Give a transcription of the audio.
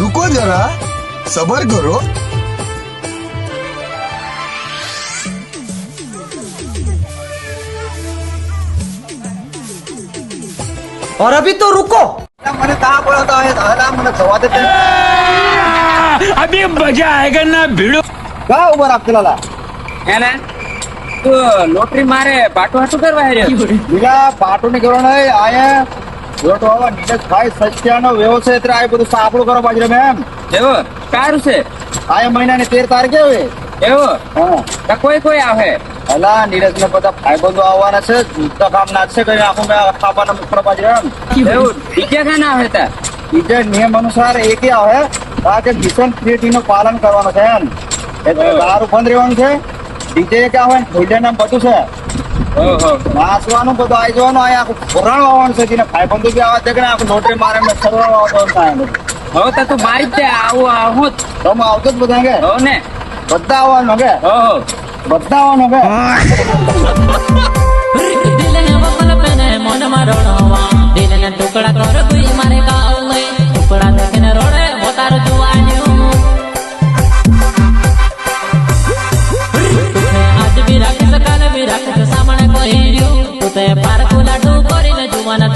रुको जरा सबर करो। और अभी तो रुको। મને તા બોલાતા હે દાદા મને જવા દે अभी मजा आएगा ना भिड़ो। કા ઉભા રાખેલા હે ને તું લોટરી મારે પાટો હાટું કરવા હેર્યો બીજા પાટો ની કરો નહીં આયા જોટો આવા નીરજભાઈ સત્યાનો વ્યવસાય એટલે આ બધું સાપડું કરો બાજરે મેમ એવો કારું છે આયા મહિનાની 13 તારીખે હવે એવો હા તો કોઈ કોઈ આવે અલા નીરજ ને બધા ભાઈબંધો આવવાના છે જૂતા કામ નાખશે કરી આખું મેં ખાવાના મુખડા બાજરે એમ એવું ડીજે ગાના આવે તા બીજા નિયમ અનુસાર એક આવે આ કે મિશન ક્રિએટિવ નું પાલન કરવાનું છે એમ એટલે દારૂ બંધ રહેવાનું છે ડીજે કે આવે ભોજન નામ બધું છે ઓહો નાચવાનું બધું આવી જવાનું અહીંયા આખું પુરાણ આવવાનું છે જેને ભાઈબંધો બી આવા છે કે આખું નોટરી મારે એમને સરવાળો આવવાનું થાય હવે તો તું મારી જ દે આવું તમે આવતો જ બધા કે હો ને બધા આવવાનું કે ઓહો બધા આવવાનું કે दिल है वो पल पे मन में रोड़वा दिल ने टुकड़ा कर कोई मारे गाँव में टुकड़ा देखने रोड़े वो तार जुआनियों आज भी रख सकल भी रख सामने कोई रियो तू ते पार को लाडू करी न जुवाना